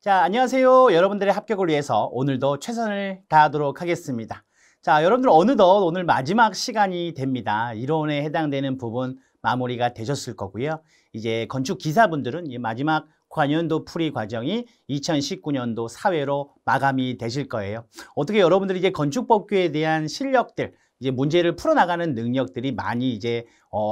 자, 안녕하세요. 여러분들의 합격을 위해서 오늘도 최선을 다하도록 하겠습니다. 자, 여러분들 어느덧 오늘 마지막 시간이 됩니다. 이론에 해당되는 부분 마무리가 되셨을 거고요. 이제 건축 기사분들은 이 마지막 관연도 풀이 과정이 2019년도 사회로 마감이 되실 거예요. 어떻게 여러분들이 이제 건축법규에 대한 실력들, 이제 문제를 풀어나가는 능력들이 많이 이제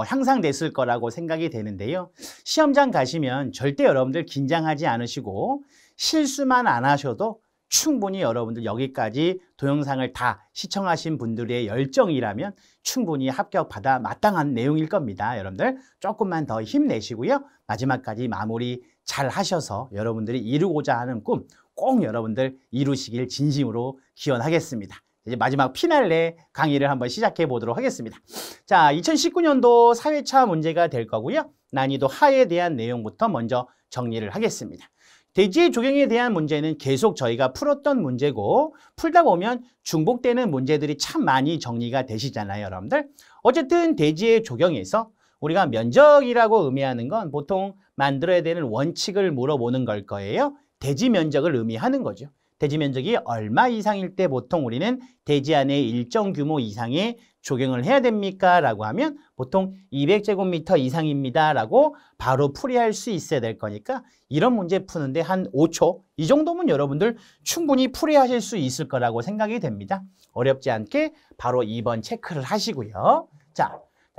향상됐을 거라고 생각이 되는데요. 시험장 가시면 절대 여러분들 긴장하지 않으시고 실수만 안 하셔도 충분히 여러분들 여기까지 동영상을 다 시청하신 분들의 열정이라면 충분히 합격받아 마땅한 내용일 겁니다. 여러분들 조금만 더 힘내시고요. 마지막까지 마무리 잘 하셔서 여러분들이 이루고자 하는 꿈 꼭 여러분들 이루시길 진심으로 기원하겠습니다. 이제 마지막 피날레 강의를 한번 시작해 보도록 하겠습니다. 자, 2019년도 사회차 문제가 될 거고요. 난이도 하에 대한 내용부터 먼저 정리를 하겠습니다. 대지의 조경에 대한 문제는 계속 저희가 풀었던 문제고 풀다 보면 중복되는 문제들이 참 많이 정리가 되시잖아요, 여러분들. 어쨌든 대지의 조경에서 우리가 면적이라고 의미하는 건 보통 만들어야 되는 원칙을 물어보는 걸 거예요. 대지 면적을 의미하는 거죠. 대지 면적이 얼마 이상일 때 보통 우리는 대지 안에 일정 규모 이상의 조경을 해야 됩니까? 라고 하면 보통 200제곱미터 이상입니다. 라고 바로 풀이할 수 있어야 될 거니까 이런 문제 푸는데 한 5초 이 정도면 여러분들 충분히 풀이하실 수 있을 거라고 생각이 됩니다. 어렵지 않게 바로 2번 체크를 하시고요. 자,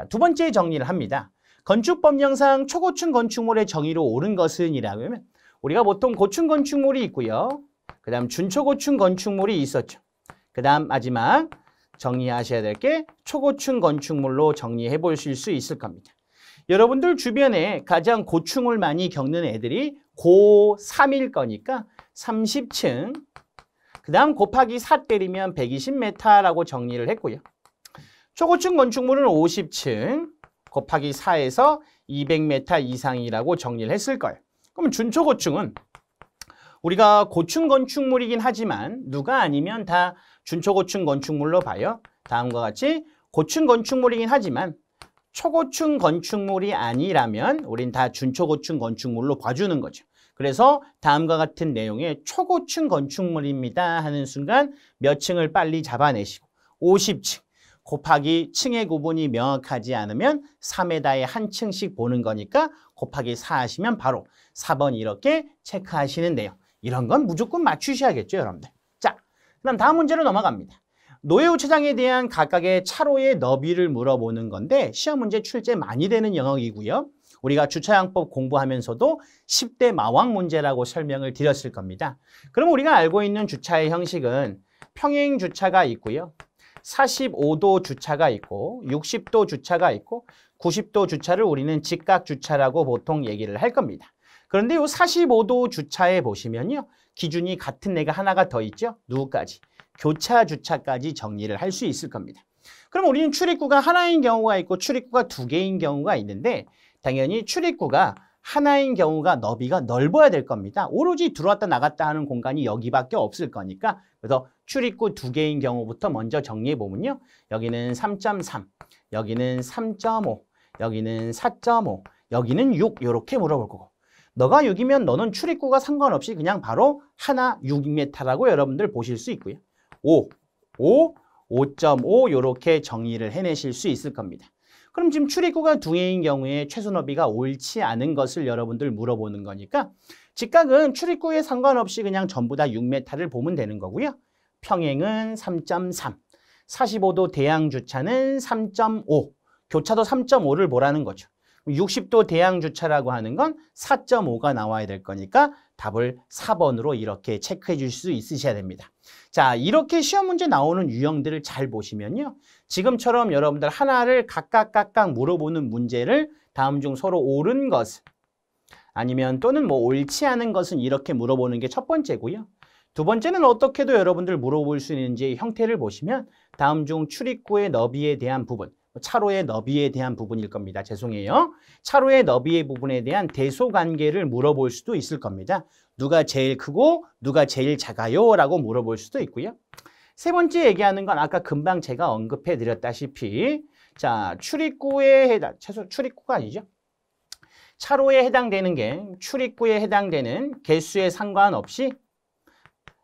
두 번째 정리를 합니다. 건축법령상 초고층 건축물의 정의로 옳은 것은 이라고 하면 우리가 보통 고층 건축물이 있고요. 그 다음 준초고층 건축물이 있었죠. 그 다음 마지막 정리하셔야 될 게 초고층 건축물로 정리해 보실 수 있을 겁니다. 여러분들 주변에 가장 고층을 많이 겪는 애들이 고3일 거니까 30층, 그 다음 곱하기 4 때리면 120m라고 정리를 했고요. 초고층 건축물은 50층, 곱하기 4에서 200m 이상이라고 정리를 했을 거예요. 그럼 준초고층은 우리가 고층 건축물이긴 하지만 누가 아니면 다 준초고층 건축물로 봐요. 다음과 같이 고층 건축물이긴 하지만 초고층 건축물이 아니라면 우린 다 준초고층 건축물로 봐주는 거죠. 그래서 다음과 같은 내용의 초고층 건축물입니다 하는 순간 몇 층을 빨리 잡아내시고 50층 곱하기 층의 구분이 명확하지 않으면 3에다의 한 층씩 보는 거니까 곱하기 4 하시면 바로 4번 이렇게 체크하시는데요. 이런 건 무조건 맞추셔야겠죠, 여러분들. 자, 그다음 다음 문제로 넘어갑니다. 노예우차장에 대한 각각의 차로의 너비를 물어보는 건데 시험 문제 출제 많이 되는 영역이고요. 우리가 주차장법 공부하면서도 10대 마왕 문제라고 설명을 드렸을 겁니다. 그럼 우리가 알고 있는 주차의 형식은 평행 주차가 있고요. 45도 주차가 있고 60도 주차가 있고 90도 주차를 우리는 직각 주차라고 보통 얘기를 할 겁니다. 그런데 이 45도 주차에 보시면요. 기준이 같은 애가 하나가 더 있죠. 누구까지? 교차 주차까지 정리를 할 수 있을 겁니다. 그럼 우리는 출입구가 하나인 경우가 있고 출입구가 두 개인 경우가 있는데 당연히 출입구가 하나인 경우가 너비가 넓어야 될 겁니다. 오로지 들어왔다 나갔다 하는 공간이 여기밖에 없을 거니까 그래서 출입구 두 개인 경우부터 먼저 정리해 보면요. 여기는 3.3, 여기는 3.5, 여기는 4.5, 여기는 6 이렇게 물어볼 거고 너가 6이면 너는 출입구가 상관없이 그냥 바로 하나 6m라고 여러분들 보실 수 있고요. 5, 5.5 이렇게 정리를 해내실 수 있을 겁니다. 그럼 지금 출입구가 두 개인 경우에 최소 너비가 옳지 않은 것을 여러분들 물어보는 거니까 직각은 출입구에 상관없이 그냥 전부 다 6m를 보면 되는 거고요. 평행은 3.3, 45도 대양 주차는 3.5, 교차도 3.5를 보라는 거죠. 60도 대양 주차라고 하는 건 4.5가 나와야 될 거니까 답을 4번으로 이렇게 체크해 줄 수 있으셔야 됩니다. 자, 이렇게 시험 문제 나오는 유형들을 잘 보시면요. 지금처럼 여러분들 하나를 각각 물어보는 문제를 다음 중 서로 옳은 것은 아니면 또는 뭐 옳지 않은 것은 이렇게 물어보는 게 첫 번째고요. 두 번째는 어떻게도 여러분들 물어볼 수 있는지 형태를 보시면 다음 중 출입구의 너비에 대한 부분 차로의 너비에 대한 부분일 겁니다. 죄송해요. 차로의 너비의 부분에 대한 대소관계를 물어볼 수도 있을 겁니다. 누가 제일 크고 누가 제일 작아요? 라고 물어볼 수도 있고요. 세 번째 얘기하는 건 아까 금방 제가 언급해 드렸다시피 자 출입구에 해당, 최소 출입구가 아니죠. 차로에 해당되는 게 출입구에 해당되는 개수에 상관없이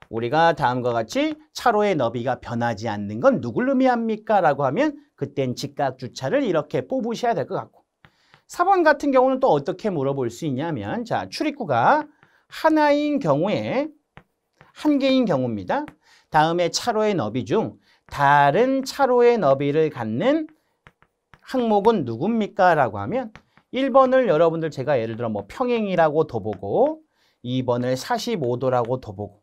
우리가 다음과 같이 차로의 너비가 변하지 않는 건 누굴 의미합니까? 라고 하면 그땐 직각 주차를 이렇게 뽑으셔야 될 것 같고 4번 같은 경우는 또 어떻게 물어볼 수 있냐면 자, 출입구가 하나인 경우에 한 개인 경우입니다. 다음에 차로의 너비 중 다른 차로의 너비를 갖는 항목은 누굽니까? 라고 하면 1번을 여러분들 제가 예를 들어 뭐 평행이라고 둬보고 2번을 45도라고 둬보고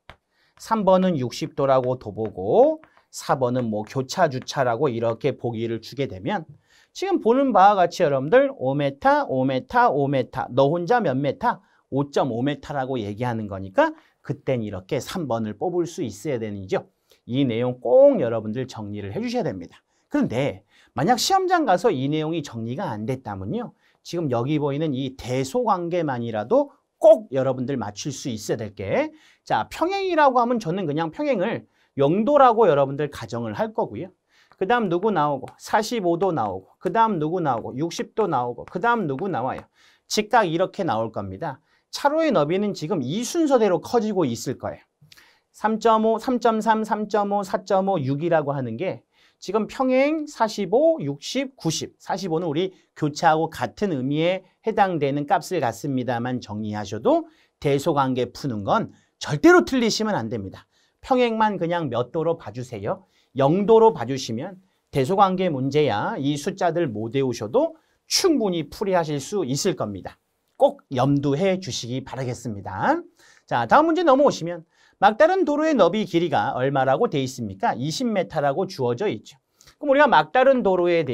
3번은 60도라고 둬보고 4번은 뭐 교차 주차라고 이렇게 보기를 주게 되면 지금 보는 바와 같이 여러분들 5m, 5m, 5m 너 혼자 몇 메타? 5.5m라고 얘기하는 거니까 그땐 이렇게 3번을 뽑을 수 있어야 되는죠. 이 내용 꼭 여러분들 정리를 해주셔야 됩니다. 그런데 만약 시험장 가서 이 내용이 정리가 안 됐다면요. 지금 여기 보이는 이 대소관계만이라도 꼭 여러분들 맞출 수 있어야 될 게 자, 평행이라고 하면 저는 그냥 평행을 영도라고 여러분들 가정을 할 거고요. 그 다음 누구 나오고 45도 나오고 그 다음 누구 나오고 60도 나오고 그 다음 누구 나와요. 직각 이렇게 나올 겁니다. 차로의 너비는 지금 이 순서대로 커지고 있을 거예요. 3.5, 3.3, 3.5, 4.5, 6이라고 하는 게 지금 평행 45, 60, 90. 45는 우리 교차하고 같은 의미에 해당되는 값을 갖습니다만 정리하셔도 대소관계 푸는 건 절대로 틀리시면 안 됩니다. 평행만 그냥 몇 도로 봐주세요. 0도로 봐주시면 대소관계 문제야 이 숫자들 못 외우셔도 충분히 풀이하실 수 있을 겁니다. 꼭 염두해 주시기 바라겠습니다. 자, 다음 문제 넘어오시면 막다른 도로의 너비 길이가 얼마라고 돼 있습니까? 20m라고 주어져 있죠. 그럼 우리가 막다른 도로의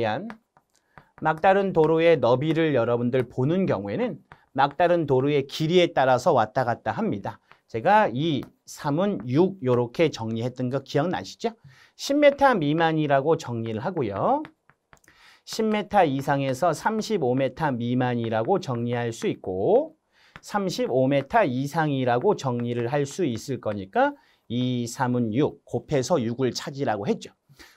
너비를 여러분들 보는 경우에는 막다른 도로의 길이에 따라서 왔다 갔다 합니다. 제가 2, 3은 6 이렇게 정리했던 거 기억나시죠? 10m 미만이라고 정리를 하고요. 10m 이상에서 35m 미만이라고 정리할 수 있고 35m 이상이라고 정리를 할 수 있을 거니까 2, 3은 6, 곱해서 6을 찾으라고 했죠.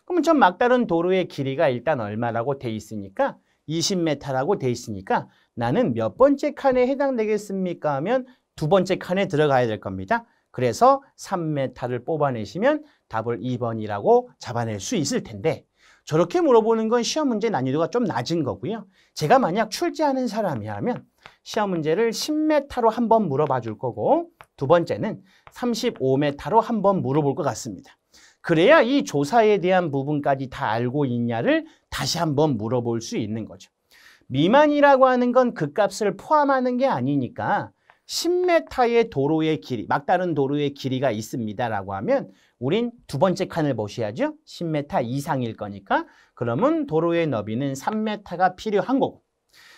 그러면 전 막다른 도로의 길이가 일단 얼마라고 돼 있으니까 20m라고 돼 있으니까 나는 몇 번째 칸에 해당되겠습니까? 하면 두 번째 칸에 들어가야 될 겁니다. 그래서 3m를 뽑아내시면 답을 2번이라고 잡아낼 수 있을 텐데 저렇게 물어보는 건 시험 문제 난이도가 좀 낮은 거고요. 제가 만약 출제하는 사람이라면 시험 문제를 10m로 한번 물어봐 줄 거고 두 번째는 35m로 한번 물어볼 것 같습니다. 그래야 이 조사에 대한 부분까지 다 알고 있냐를 다시 한번 물어볼 수 있는 거죠. 미만이라고 하는 건 그 값을 포함하는 게 아니니까 10m의 도로의 길이, 막다른 도로의 길이가 있습니다라고 하면 우린 두 번째 칸을 보셔야죠. 10m 이상일 거니까 그러면 도로의 너비는 3m가 필요한 거고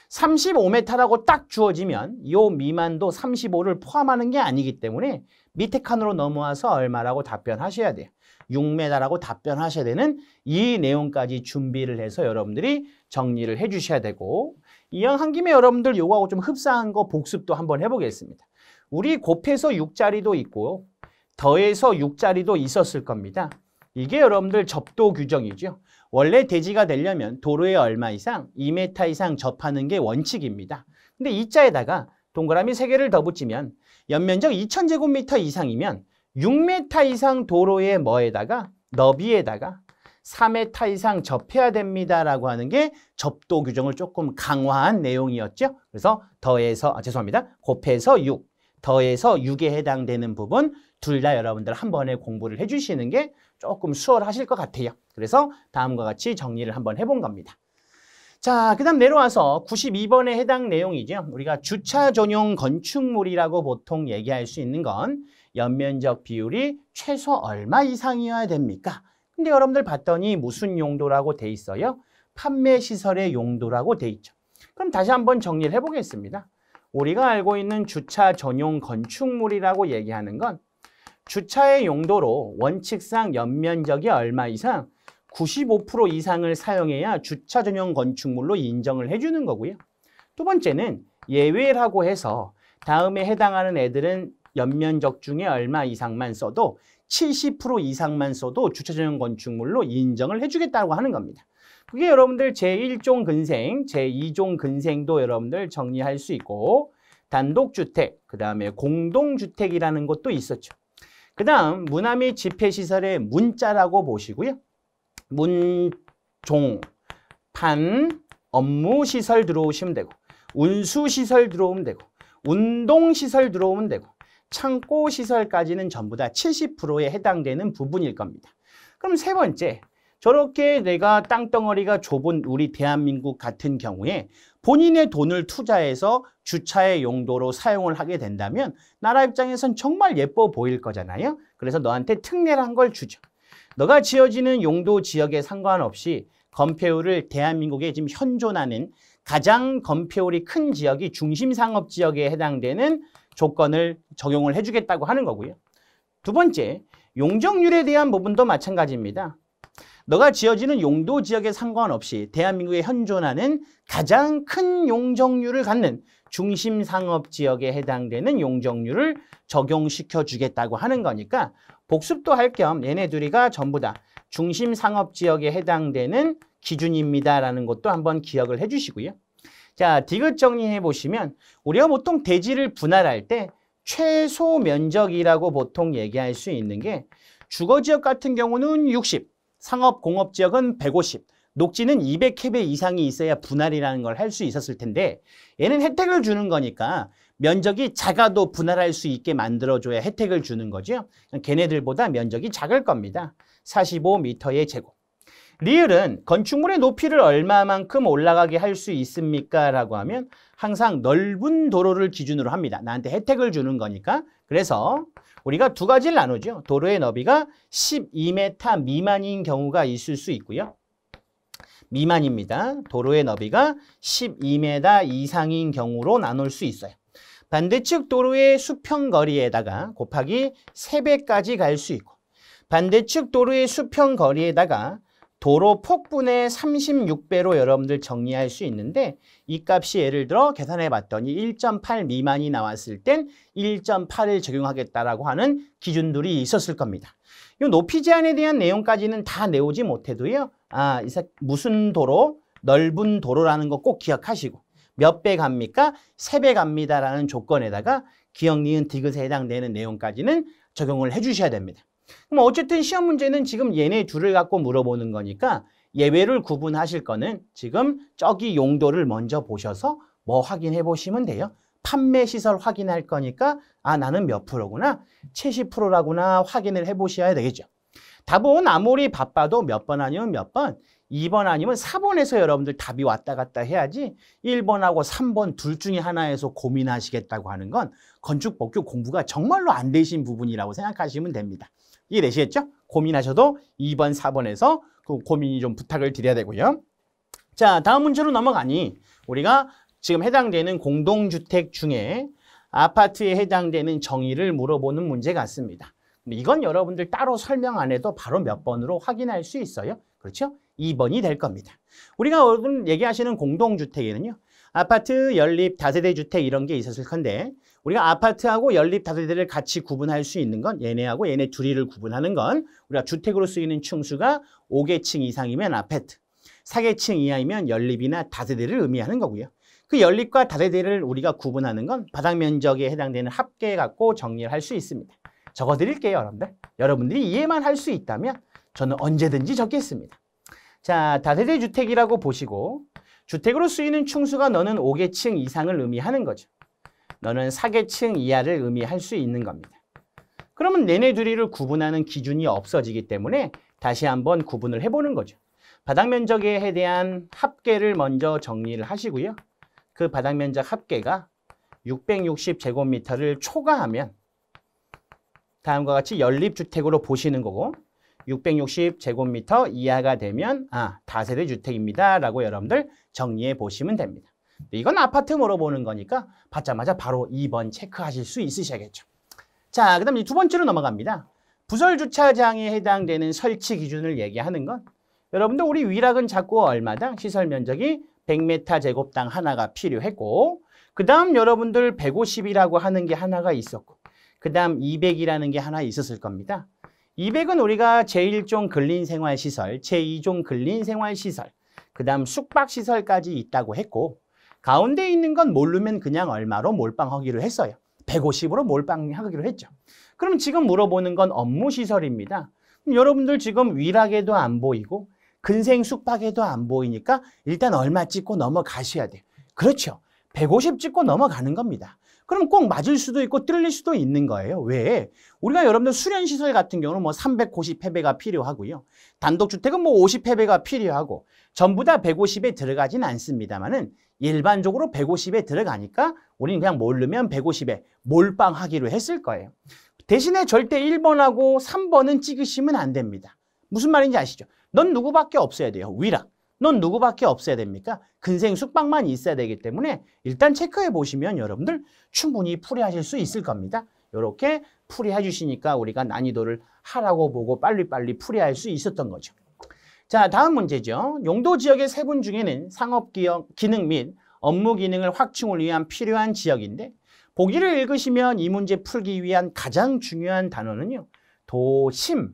35m라고 딱 주어지면 이 미만도 35를 포함하는 게 아니기 때문에 밑에 칸으로 넘어와서 얼마라고 답변하셔야 돼요. 6m라고 답변하셔야 되는 이 내용까지 준비를 해서 여러분들이 정리를 해 주셔야 되고 이왕 한 김에 여러분들 요거하고 좀 흡사한 거 복습도 한번 해보겠습니다. 우리 곱해서 6자리도 있고 더해서 6자리도 있었을 겁니다. 이게 여러분들 접도 규정이죠. 원래 대지가 되려면 도로에 얼마 이상, 2m 이상 접하는 게 원칙입니다. 근데 이 자에다가 동그라미 3개를 더 붙이면 연면적 2000제곱미터 이상이면 6m 이상 도로의 뭐에다가 너비에다가 4m 이상 접해야 됩니다라고 하는 게 접도 규정을 조금 강화한 내용이었죠. 그래서 곱해서 6, 더해서 6에 해당되는 부분 둘 다 여러분들 한 번에 공부를 해주시는 게 조금 수월하실 것 같아요. 그래서 다음과 같이 정리를 한번 해본 겁니다. 자, 그 다음 내려와서 92번에 해당 내용이죠. 우리가 주차 전용 건축물이라고 보통 얘기할 수 있는 건 연면적 비율이 최소 얼마 이상이어야 됩니까? 근데 여러분들 봤더니 무슨 용도라고 돼 있어요? 판매 시설의 용도라고 돼 있죠. 그럼 다시 한번 정리를 해보겠습니다. 우리가 알고 있는 주차 전용 건축물이라고 얘기하는 건 주차의 용도로 원칙상 연면적이 얼마 이상 95% 이상을 사용해야 주차 전용 건축물로 인정을 해주는 거고요. 두 번째는 예외라고 해서 다음에 해당하는 애들은 연면적 중에 얼마 이상만 써도 70% 이상만 써도 주차 전용 건축물로 인정을 해주겠다고 하는 겁니다. 그게 여러분들 제1종 근생, 제2종 근생도 여러분들 정리할 수 있고 단독주택, 그 다음에 공동주택이라는 것도 있었죠. 그 다음 문화 및 집회시설의 문자라고 보시고요. 문종, 판, 업무시설 들어오시면 되고 운수시설 들어오면 되고 운동시설 들어오면 되고 창고시설까지는 전부 다 70%에 해당되는 부분일 겁니다. 그럼 세 번째, 저렇게 내가 땅덩어리가 좁은 우리 대한민국 같은 경우에 본인의 돈을 투자해서 주차의 용도로 사용을 하게 된다면 나라 입장에선 정말 예뻐 보일 거잖아요. 그래서 너한테 특례를 한 걸 주죠. 너가 지어지는 용도 지역에 상관없이 건폐율을 대한민국에 지금 현존하는 가장 건폐율이 큰 지역이 중심상업지역에 해당되는 조건을 적용을 해주겠다고 하는 거고요. 두 번째, 용적률에 대한 부분도 마찬가지입니다. 너가 지어지는 용도 지역에 상관없이 대한민국에 현존하는 가장 큰 용적률을 갖는 중심상업지역에 해당되는 용적률을 적용시켜 주겠다고 하는 거니까 복습도 할 겸 얘네 둘이가 전부 다 중심상업지역에 해당되는 기준입니다라는 것도 한번 기억을 해주시고요. 자, 디귿 정리해 보시면 우리가 보통 대지를 분할할 때 최소 면적이라고 보통 얘기할 수 있는 게 주거지역 같은 경우는 60, 상업공업지역은 150, 녹지는 200헥의 이상이 있어야 분할이라는 걸 할 수 있었을 텐데 얘는 혜택을 주는 거니까 면적이 작아도 분할할 수 있게 만들어줘야 혜택을 주는 거죠. 걔네들보다 면적이 작을 겁니다. 45m의 제곱. 리을은 건축물의 높이를 얼마만큼 올라가게 할 수 있습니까? 라고 하면 항상 넓은 도로를 기준으로 합니다. 나한테 혜택을 주는 거니까. 그래서 우리가 두 가지를 나누죠. 도로의 너비가 12m 미만인 경우가 있을 수 있고요. 미만입니다. 도로의 너비가 12m 이상인 경우로 나눌 수 있어요. 반대측 도로의 수평거리에다가 곱하기 3배까지 갈 수 있고 반대측 도로의 수평거리에다가 도로 폭분의 36배로 여러분들 정리할 수 있는데 이 값이 예를 들어 계산해 봤더니 1.8 미만이 나왔을 땐 1.8을 적용하겠다라고 하는 기준들이 있었을 겁니다. 이 높이 제한에 대한 내용까지는 다 내오지 못해도요. 무슨 도로, 넓은 도로라는 거 꼭 기억하시고 몇 배 갑니까? 3배 갑니다라는 조건에다가 기역, 니은, 디귿에 해당되는 내용까지는 적용을 해주셔야 됩니다. 그럼 어쨌든 시험 문제는 지금 얘네 둘을 갖고 물어보는 거니까 예외를 구분하실 거는 지금 저기 용도를 먼저 보셔서 뭐 확인해 보시면 돼요. 판매 시설 확인할 거니까 나는 몇 프로구나 70%라구나 확인을 해 보셔야 되겠죠. 답은 아무리 바빠도 몇 번 아니면 몇 번 2번 아니면 4번에서 여러분들 답이 왔다 갔다 해야지 1번하고 3번 둘 중에 하나에서 고민하시겠다고 하는 건 건축법규 공부가 정말로 안 되신 부분이라고 생각하시면 됩니다. 이해되시겠죠? 고민하셔도 2번, 4번에서 그 고민이 좀 부탁을 드려야 되고요. 자, 다음 문제로 넘어가니 우리가 지금 해당되는 공동주택 중에 아파트에 해당되는 정의를 물어보는 문제 같습니다. 근데 이건 여러분들 따로 설명 안 해도 바로 몇 번으로 확인할 수 있어요. 그렇죠? 2번이 될 겁니다. 우리가 오늘 얘기하시는 공동주택에는요. 아파트, 연립, 다세대 주택 이런 게 있었을 건데 우리가 아파트하고 연립, 다세대를 같이 구분할 수 있는 건 얘네하고 얘네 둘이를 구분하는 건 우리가 주택으로 쓰이는 층수가 5계층 이상이면 아파트, 4계층 이하이면 연립이나 다세대를 의미하는 거고요. 그 연립과 다세대를 우리가 구분하는 건 바닥 면적에 해당되는 합계 갖고 정리를 할 수 있습니다. 적어드릴게요, 여러분들. 여러분들이 이해만 할 수 있다면 저는 언제든지 적겠습니다. 자, 다세대 주택이라고 보시고 주택으로 쓰이는 층수가 너는 5계층 이상을 의미하는 거죠. 너는 4계층 이하를 의미할 수 있는 겁니다. 그러면 얘네 둘이를 구분하는 기준이 없어지기 때문에 다시 한번 구분을 해보는 거죠. 바닥 면적에 대한 합계를 먼저 정리를 하시고요. 그 바닥 면적 합계가 660제곱미터를 초과하면 다음과 같이 연립주택으로 보시는 거고 660제곱미터 이하가 되면 다세대 주택입니다 라고 여러분들 정리해 보시면 됩니다. 이건 아파트 물어보는 거니까 받자마자 바로 2번 체크하실 수 있으셔야겠죠. 자, 그 다음 두 번째로 넘어갑니다. 부설주차장에 해당되는 설치 기준을 얘기하는 건 여러분들 우리 위락은 자꾸 얼마당 시설 면적이 100m 제곱당 하나가 필요했고 그 다음 여러분들 150이라고 하는 게 하나가 있었고 그 다음 200이라는 게 하나 있었을 겁니다. 200은 우리가 제1종 근린생활시설, 제2종 근린생활시설, 그 다음 숙박시설까지 있다고 했고 가운데 있는 건 모르면 그냥 얼마로 몰빵하기로 했어요. 150으로 몰빵하기로 했죠. 그럼 지금 물어보는 건 업무시설입니다. 여러분들 지금 위락에도 안 보이고 근생 숙박에도 안 보이니까 일단 얼마 찍고 넘어가셔야 돼요. 그렇죠. 150 찍고 넘어가는 겁니다. 그럼 꼭 맞을 수도 있고 뜰릴 수도 있는 거예요. 왜? 우리가 여러분들 수련시설 같은 경우는 뭐 350회배가 필요하고요. 단독주택은 뭐 50회배가 필요하고 전부 다 150에 들어가진 않습니다만은 일반적으로 150에 들어가니까 우리는 그냥 모르면 150에 몰빵하기로 했을 거예요. 대신에 절대 1번하고 3번은 찍으시면 안 됩니다. 무슨 말인지 아시죠? 넌 누구밖에 없어야 돼요. 위락. 넌 누구밖에 없어야 됩니까? 근생 숙박만 있어야 되기 때문에 일단 체크해 보시면 여러분들 충분히 풀이하실 수 있을 겁니다. 이렇게 풀이해 주시니까 우리가 난이도를 하라고 보고 빨리빨리 풀이할 수 있었던 거죠. 자, 다음 문제죠. 용도 지역의 세분 중에는 상업 기능 및 업무 기능을 확충을 위한 필요한 지역인데 보기를 읽으시면 이 문제 풀기 위한 가장 중요한 단어는요. 도심,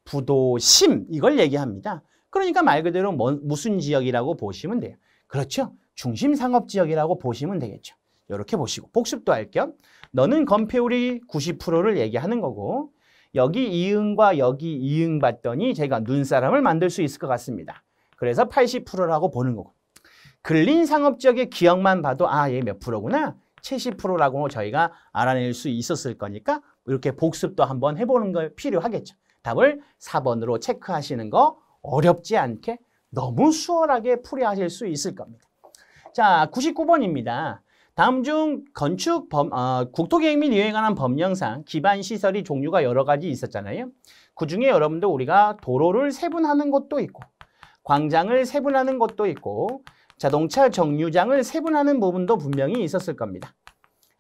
부도심 이걸 얘기합니다. 그러니까 말 그대로 무슨 지역이라고 보시면 돼요. 그렇죠. 중심상업지역이라고 보시면 되겠죠. 이렇게 보시고 복습도 할 겸 너는 건폐율이 90%를 얘기하는 거고 여기 이응과 여기 이응 봤더니 제가 눈사람을 만들 수 있을 것 같습니다. 그래서 80%라고 보는 거고 근린상업지역의 기억만 봐도 아, 얘 몇 프로구나. 70%라고 저희가 알아낼 수 있었을 거니까 이렇게 복습도 한번 해보는 거 필요하겠죠. 답을 4번으로 체크하시는 거 어렵지 않게 너무 수월하게 풀이하실 수 있을 겁니다. 자, 99번입니다. 다음 중 건축 국토계획 및 이에 관한 법령상 기반 시설이 종류가 여러 가지 있었잖아요. 그중에 여러분들 우리가 도로를 세분하는 것도 있고 광장을 세분하는 것도 있고 자동차 정류장을 세분하는 부분도 분명히 있었을 겁니다.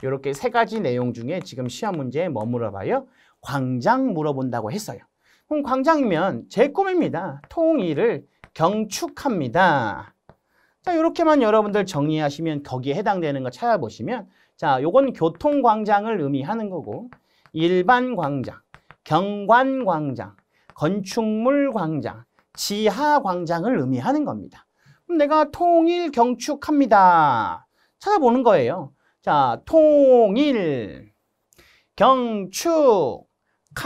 이렇게 세 가지 내용 중에 지금 시험 문제에 뭐 물어봐요? 광장 물어본다고 했어요. 그럼 광장이면 제 꿈입니다. 통일을 경축합니다. 자, 이렇게만 여러분들 정리하시면 거기에 해당되는 거 찾아보시면 자, 요건 교통광장을 의미하는 거고 일반 광장, 경관 광장, 건축물 광장, 지하 광장을 의미하는 겁니다. 그럼 내가 통일 경축합니다. 찾아보는 거예요. 자, 통일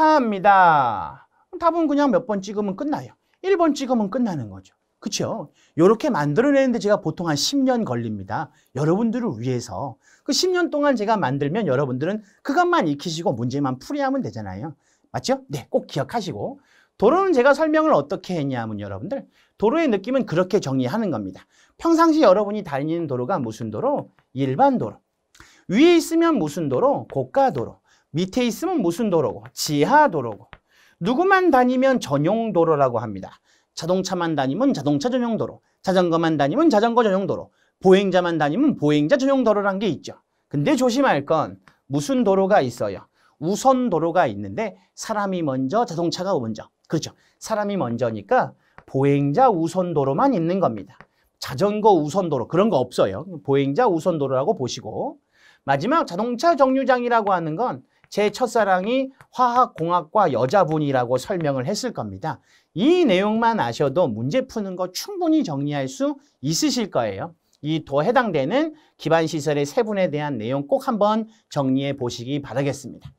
경축합니다. 답은 그냥 몇 번 찍으면 끝나요. 1번 찍으면 끝나는 거죠. 그렇죠? 이렇게 만들어내는데 제가 보통 한 10년 걸립니다. 여러분들을 위해서. 그 10년 동안 제가 만들면 여러분들은 그것만 익히시고 문제만 풀이하면 되잖아요. 맞죠? 네, 꼭 기억하시고. 도로는 제가 설명을 어떻게 했냐면 여러분들 도로의 느낌은 그렇게 정리하는 겁니다. 평상시 여러분이 다니는 도로가 무슨 도로? 일반 도로. 위에 있으면 무슨 도로? 고가 도로. 밑에 있으면 무슨 도로고? 지하 도로고. 누구만 다니면 전용 도로라고 합니다. 자동차만 다니면 자동차 전용 도로. 자전거만 다니면 자전거 전용 도로. 보행자만 다니면 보행자 전용 도로란 게 있죠. 근데 조심할 건 무슨 도로가 있어요? 우선 도로가 있는데 사람이 먼저 자동차가 먼저. 그렇죠. 사람이 먼저니까 보행자 우선 도로만 있는 겁니다. 자전거 우선 도로 그런 거 없어요. 보행자 우선 도로라고 보시고 마지막 자동차 정류장이라고 하는 건 제 첫사랑이 화학공학과 여자분이라고 설명을 했을 겁니다. 이 내용만 아셔도 문제 푸는 거 충분히 정리할 수 있으실 거예요. 이 더 해당되는 기반시설의 세분에 대한 내용 꼭 한번 정리해 보시기 바라겠습니다.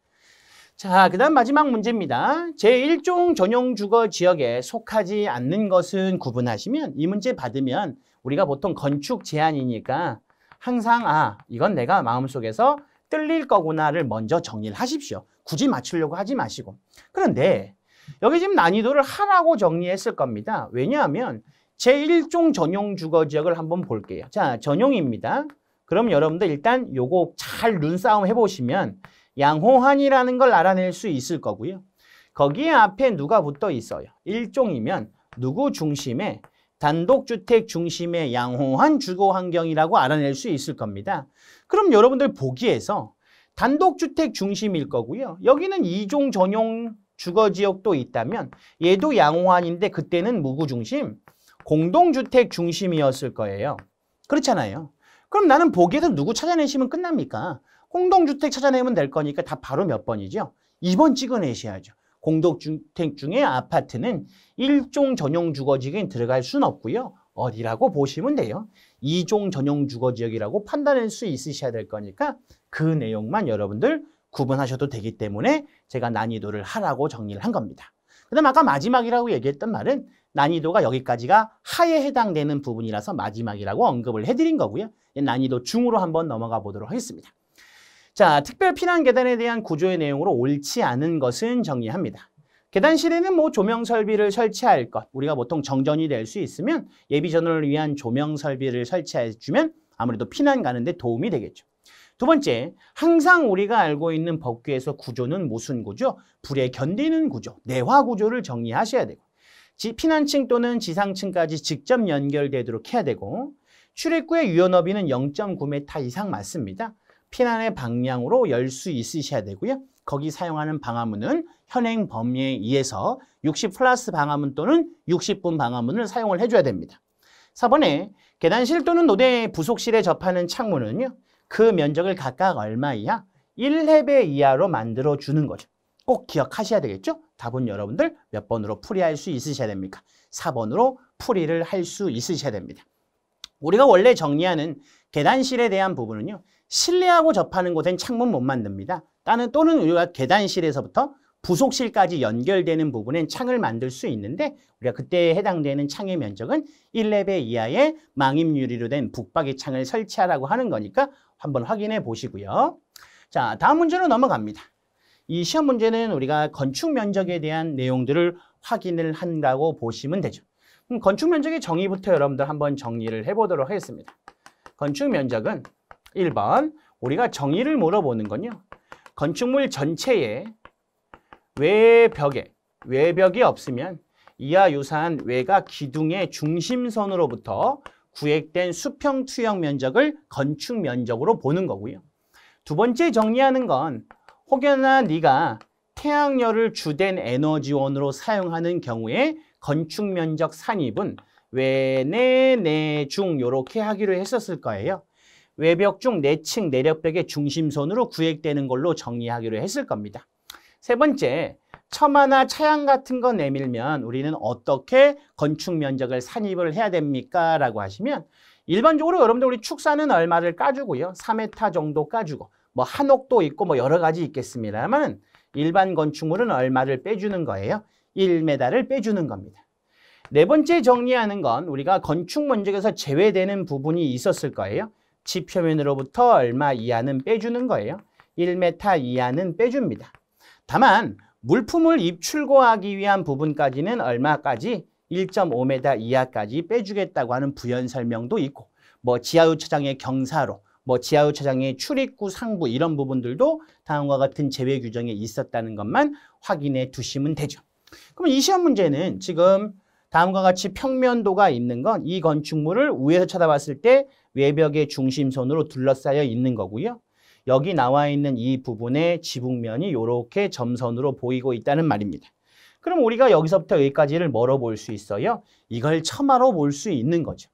자, 그 다음 마지막 문제입니다. 제1종 전용주거지역에 속하지 않는 것은 구분하시면 이 문제 받으면 우리가 보통 건축 제한이니까 항상 이건 내가 마음속에서 뜰릴 거구나를 먼저 정리를 하십시오. 굳이 맞추려고 하지 마시고. 그런데 여기 지금 난이도를 하라고 정리했을 겁니다. 왜냐하면 제1종 전용주거지역을 한번 볼게요. 자, 전용입니다. 그럼 여러분들 일단 요거 잘 눈싸움 해보시면 양호한이라는 걸 알아낼 수 있을 거고요. 거기에 앞에 누가 붙어 있어요? 1종이면 누구 중심의 단독주택 중심의 양호한 주거환경이라고 알아낼 수 있을 겁니다. 그럼 여러분들 보기에서 단독주택 중심일 거고요. 여기는 2종 전용 주거지역도 있다면 얘도 양호한인데 그때는 누구 중심? 공동주택 중심이었을 거예요. 그렇잖아요. 그럼 나는 보기에서 누구 찾아내시면 끝납니까? 공동주택 찾아내면 될 거니까 다 바로 몇 번이죠? 2번 찍어내셔야죠. 공동주택 중에 아파트는 1종 전용 주거지역에 들어갈 수는 없고요. 어디라고 보시면 돼요. 이종 전용 주거지역이라고 판단할 수 있으셔야 될 거니까 그 내용만 여러분들 구분하셔도 되기 때문에 제가 난이도를 하라고 정리를 한 겁니다. 그 다음 아까 마지막이라고 얘기했던 말은 난이도가 여기까지가 하에 해당되는 부분이라서 마지막이라고 언급을 해드린 거고요. 난이도 중으로 한번 넘어가 보도록 하겠습니다. 자, 특별 피난 계단에 대한 구조의 내용으로 옳지 않은 것은 정리합니다. 계단실에는 뭐 조명 설비를 설치할 것, 우리가 보통 정전이 될 수 있으면 예비 전원을 위한 조명 설비를 설치해 주면 아무래도 피난 가는데 도움이 되겠죠. 두 번째, 항상 우리가 알고 있는 법규에서 구조는 무슨 구조? 불에 견디는 구조, 내화 구조를 정리하셔야 되고 피난층 또는 지상층까지 직접 연결되도록 해야 되고 출입구의 유연너비는 0.9m 이상 맞습니다. 피난의 방향으로 열 수 있으셔야 되고요. 거기 사용하는 방화문은 현행 범위에 의해서 60 플러스 방화문 또는 60분 방화문을 사용을 해줘야 됩니다. 4번에 계단실 또는 노대 부속실에 접하는 창문은요. 그 면적을 각각 얼마 이하? 1해배 이하로 만들어주는 거죠. 꼭 기억하셔야 되겠죠? 답은 여러분들 몇 번으로 풀이할 수 있으셔야 됩니까? 4번으로 풀이를 할 수 있으셔야 됩니다. 우리가 원래 정리하는 계단실에 대한 부분은요. 실내하고 접하는 곳엔 창문 못 만듭니다. 또는 우리가 계단실에서부터 부속실까지 연결되는 부분엔 창을 만들 수 있는데 우리가 그때 해당되는 창의 면적은 1레벨 이하의 망입유리로 된 북박이 창을 설치하라고 하는 거니까 한번 확인해 보시고요. 자, 다음 문제로 넘어갑니다. 이 시험 문제는 우리가 건축 면적에 대한 내용들을 확인을 한다고 보시면 되죠. 그럼 건축 면적의 정의부터 여러분들 한번 정리를 해보도록 하겠습니다. 건축 면적은 1번 우리가 정의를 물어보는 건요. 건축물 전체에 외벽이 없으면 이와 유사한 외곽 기둥의 중심선으로부터 구획된 수평 투영 면적을 건축 면적으로 보는 거고요. 두 번째 정리하는 건 혹여나 네가 태양열을 주된 에너지원으로 사용하는 경우에 건축 면적 산입은 외내 내중 이렇게 하기로 했었을 거예요. 외벽 중 내층 내력벽의 중심선으로 구획되는 걸로 정리하기로 했을 겁니다. 세 번째, 처마나 차양 같은 거 내밀면 우리는 어떻게 건축 면적을 산입을 해야 됩니까? 라고 하시면 일반적으로 여러분들 우리 축사는 얼마를 까주고요. 4m 정도 까주고 뭐 한옥도 있고 뭐 여러 가지 있겠습니다만 일반 건축물은 얼마를 빼주는 거예요? 1m를 빼주는 겁니다. 네 번째 정리하는 건 우리가 건축 면적에서 제외되는 부분이 있었을 거예요. 집 표면으로부터 얼마 이하는 빼주는 거예요. 1m 이하는 빼줍니다. 다만 물품을 입출고하기 위한 부분까지는 얼마까지? 1.5m 이하까지 빼주겠다고 하는 부연 설명도 있고 뭐 지하유차장의 경사로 뭐 지하유차장의 출입구 상부 이런 부분들도 다음과 같은 제외 규정에 있었다는 것만 확인해 두시면 되죠. 그럼 이 시험 문제는 지금 다음과 같이 평면도가 있는 건 이 건축물을 위에서 쳐다봤을 때 외벽의 중심선으로 둘러싸여 있는 거고요. 여기 나와 있는 이 부분의 지붕면이 이렇게 점선으로 보이고 있다는 말입니다. 그럼 우리가 여기서부터 여기까지를 뭐로 볼 수 있어요? 이걸 처마로 볼 수 있는 거죠.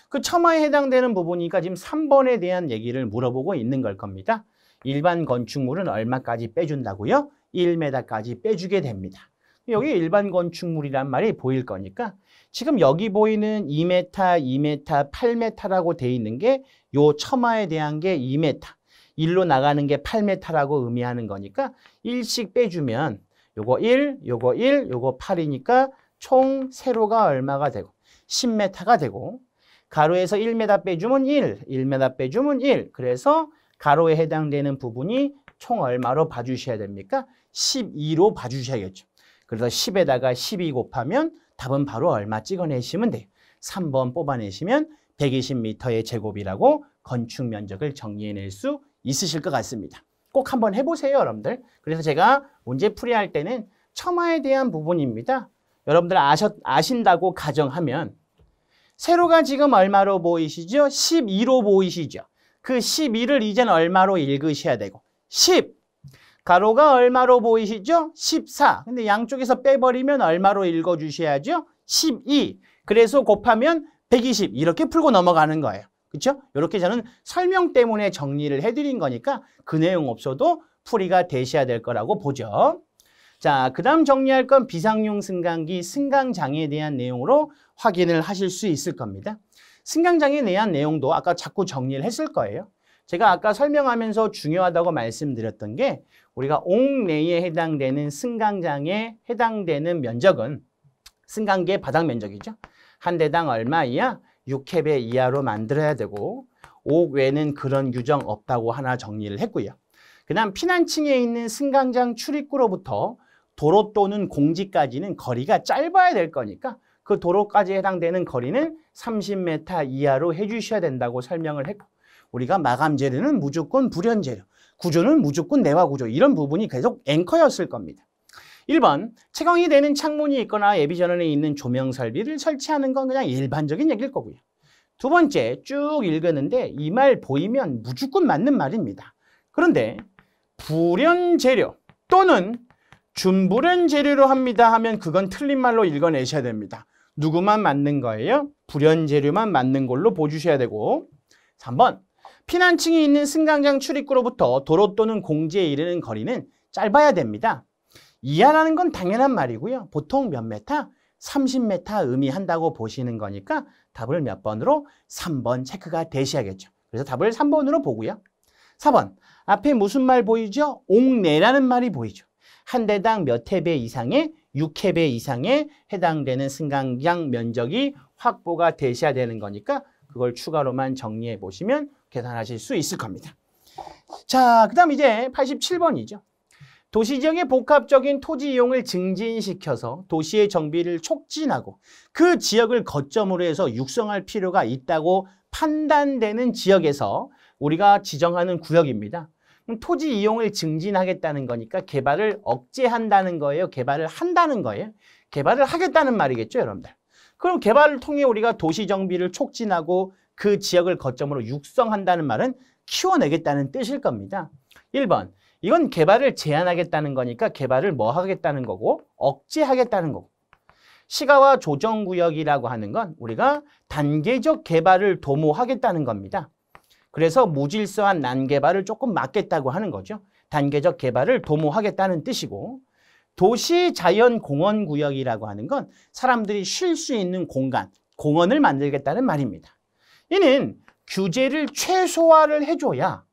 그 처마에 해당되는 부분이니까 지금 3번에 대한 얘기를 물어보고 있는 걸 겁니다. 일반 건축물은 얼마까지 빼준다고요? 1m까지 빼주게 됩니다. 여기 일반 건축물이란 말이 보일 거니까 지금 여기 보이는 2m, 2m, 8m라고 돼 있는 게 요 처마에 대한 게 2m, 일로 나가는 게 8m라고 의미하는 거니까 1씩 빼주면 요거 1, 요거 1, 요거 8이니까 총 세로가 얼마가 되고 10m가 되고 가로에서 1m 빼주면 1, 1m 빼주면 1. 그래서 가로에 해당되는 부분이 총 얼마로 봐주셔야 됩니까? 12로 봐주셔야겠죠. 그래서 10에다가 12 곱하면 답은 바로 얼마 찍어내시면 돼요. 3번 뽑아내시면 120m의 제곱이라고 건축 면적을 정리해낼 수 있으실 것 같습니다. 꼭 한번 해보세요, 여러분들. 그래서 제가 문제 풀이할 때는 처마에 대한 부분입니다. 여러분들 아신다고 가정하면 세로가 지금 얼마로 보이시죠? 12로 보이시죠? 그 12를 이젠 얼마로 읽으셔야 되고 10! 가로가 얼마로 보이시죠? 14. 근데 양쪽에서 빼버리면 얼마로 읽어주셔야죠? 12. 그래서 곱하면 120. 이렇게 풀고 넘어가는 거예요. 그렇죠? 이렇게 저는 설명 때문에 정리를 해드린 거니까 그 내용 없어도 풀이가 되셔야 될 거라고 보죠. 자, 그 다음 정리할 건 비상용 승강기 승강장애에 대한 내용으로 확인을 하실 수 있을 겁니다. 승강장애에 대한 내용도 아까 자꾸 정리를 했을 거예요. 제가 아까 설명하면서 중요하다고 말씀드렸던 게 우리가 옥내에 해당되는 승강장에 해당되는 면적은 승강기의 바닥 면적이죠. 한 대당 얼마 이하? 6캡의 이하로 만들어야 되고 옥외는 그런 규정 없다고 하나 정리를 했고요. 그 다음 피난층에 있는 승강장 출입구로부터 도로 또는 공지까지는 거리가 짧아야 될 거니까 그 도로까지 해당되는 거리는 30m 이하로 해주셔야 된다고 설명을 했고 우리가 마감 재료는 무조건 불연 재료, 구조는 무조건 내화 구조 이런 부분이 계속 앵커였을 겁니다. 1번, 채광이 되는 창문이 있거나 예비 전원에 있는 조명 설비를 설치하는 건 그냥 일반적인 얘기일 거고요. 두 번째, 쭉 읽었는데 이 말 보이면 무조건 맞는 말입니다. 그런데 불연 재료 또는 준불연 재료로 합니다 하면 그건 틀린 말로 읽어내셔야 됩니다. 누구만 맞는 거예요? 불연 재료만 맞는 걸로 보여주셔야 되고 3번, 피난층이 있는 승강장 출입구로부터 도로 또는 공지에 이르는 거리는 짧아야 됩니다. 이하라는 건 당연한 말이고요. 보통 몇 메타? 30m 의미한다고 보시는 거니까 답을 몇 번으로? 3번 체크가 되셔야겠죠. 그래서 답을 3번으로 보고요. 4번, 앞에 무슨 말 보이죠? 옥내라는 말이 보이죠. 한 대당 몇 회배 이상의 6회배 이상에 해당되는 승강장 면적이 확보가 되셔야 되는 거니까 그걸 추가로만 정리해 보시면 계산하실 수 있을 겁니다. 자, 그 다음 이제 87번이죠. 도시지역의 복합적인 토지 이용을 증진시켜서 도시의 정비를 촉진하고 그 지역을 거점으로 해서 육성할 필요가 있다고 판단되는 지역에서 우리가 지정하는 구역입니다. 그럼 토지 이용을 증진하겠다는 거니까 개발을 억제한다는 거예요? 개발을 한다는 거예요? 개발을 하겠다는 말이겠죠, 여러분들. 그럼 개발을 통해 우리가 도시 정비를 촉진하고 그 지역을 거점으로 육성한다는 말은 키워내겠다는 뜻일 겁니다. 1번, 이건 개발을 제한하겠다는 거니까 개발을 뭐 하겠다는 거고 억제하겠다는 거고 시가와 조정구역이라고 하는 건 우리가 단계적 개발을 도모하겠다는 겁니다. 그래서 무질서한 난개발을 조금 막겠다고 하는 거죠. 단계적 개발을 도모하겠다는 뜻이고 도시자연공원구역이라고 하는 건 사람들이 쉴 수 있는 공간, 공원을 만들겠다는 말입니다. 이는 규제를 최소화를 해줘야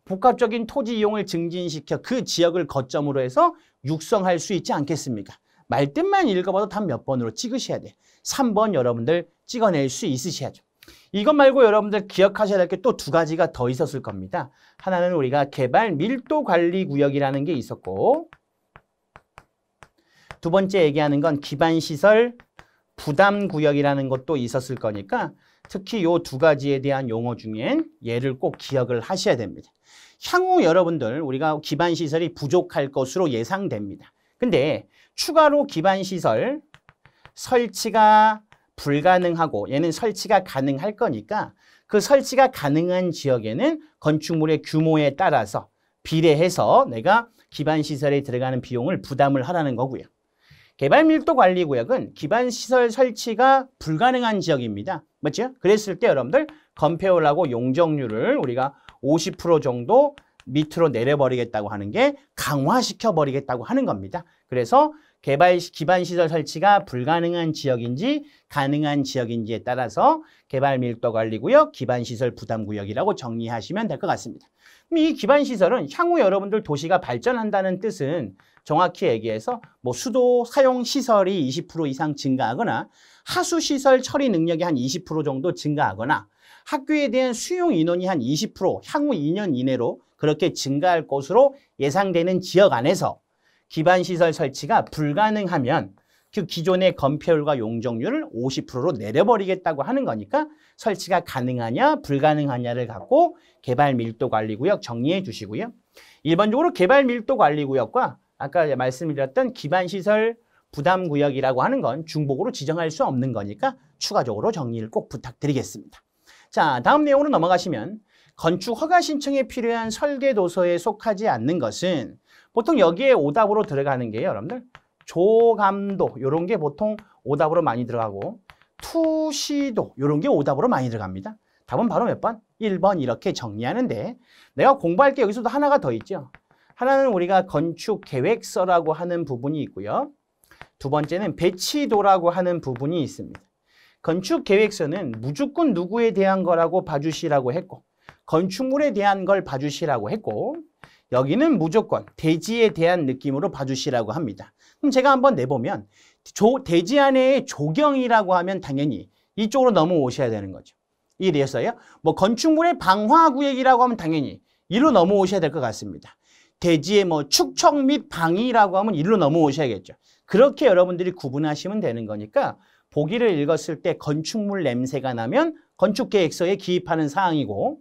복합적인 토지 이용을 증진시켜 그 지역을 거점으로 해서 육성할 수 있지 않겠습니까? 말뜻만 읽어봐도 답 몇 번으로 찍으셔야 돼. 3번 여러분들 찍어낼 수 있으셔야죠. 이것 말고 여러분들 기억하셔야 될 게 또 두 가지가 더 있었을 겁니다. 하나는 우리가 개발 밀도 관리 구역이라는 게 있었고 두 번째 얘기하는 건 기반시설 부담 구역이라는 것도 있었을 거니까 특히 이 두 가지에 대한 용어 중엔 얘를 꼭 기억을 하셔야 됩니다. 향후 여러분들 우리가 기반시설이 부족할 것으로 예상됩니다. 근데 추가로 기반시설 설치가 불가능하고 얘는 설치가 가능할 거니까 그 설치가 가능한 지역에는 건축물의 규모에 따라서 비례해서 내가 기반시설에 들어가는 비용을 부담을 하라는 거고요. 개발밀도관리구역은 기반시설 설치가 불가능한 지역입니다. 맞죠? 그랬을 때 여러분들 건폐율하고 용적률을 우리가 50% 정도 밑으로 내려버리겠다고 하는 게 강화시켜버리겠다고 하는 겁니다. 그래서 기반시설 설치가 불가능한 지역인지 가능한 지역인지에 따라서 개발밀도관리구역, 기반시설 부담구역이라고 정리하시면 될 것 같습니다. 이 기반시설은 향후 여러분들 도시가 발전한다는 뜻은 정확히 얘기해서 뭐 수도 사용 시설이 20% 이상 증가하거나 하수시설 처리 능력이 한 20% 정도 증가하거나 학교에 대한 수용 인원이 한 20% 향후 2년 이내로 그렇게 증가할 것으로 예상되는 지역 안에서 기반시설 설치가 불가능하면 그 기존의 건폐율과 용적률을 50%로 내려버리겠다고 하는 거니까 설치가 가능하냐 불가능하냐를 갖고 개발밀도관리구역 정리해 주시고요. 일반적으로 개발밀도관리구역과 아까 말씀드렸던 기반시설 부담구역이라고 하는 건 중복으로 지정할 수 없는 거니까 추가적으로 정리를 꼭 부탁드리겠습니다. 자, 다음 내용으로 넘어가시면 건축 허가 신청에 필요한 설계도서에 속하지 않는 것은 보통 여기에 오답으로 들어가는 게 여러분들 조감도 이런 게 보통 오답으로 많이 들어가고 투시도 이런 게 오답으로 많이 들어갑니다. 답은 바로 몇 번? 1번 이렇게 정리하는데 내가 공부할 게 여기서도 하나가 더 있죠. 하나는 우리가 건축 계획서라고 하는 부분이 있고요. 두 번째는 배치도라고 하는 부분이 있습니다. 건축 계획서는 무조건 누구에 대한 거라고 봐주시라고 했고, 건축물에 대한 걸 봐주시라고 했고, 여기는 무조건 대지에 대한 느낌으로 봐주시라고 합니다. 그럼 제가 한번 내보면 대지 안에 조경이라고 하면 당연히 이쪽으로 넘어오셔야 되는 거죠. 이해되셨어요? 뭐 건축물의 방화구역이라고 하면 당연히 이리로 넘어오셔야 될 것 같습니다. 대지의 뭐 축척 및 방위라고 하면 이리로 넘어오셔야겠죠. 그렇게 여러분들이 구분하시면 되는 거니까 보기를 읽었을 때 건축물 냄새가 나면 건축계획서에 기입하는 사항이고,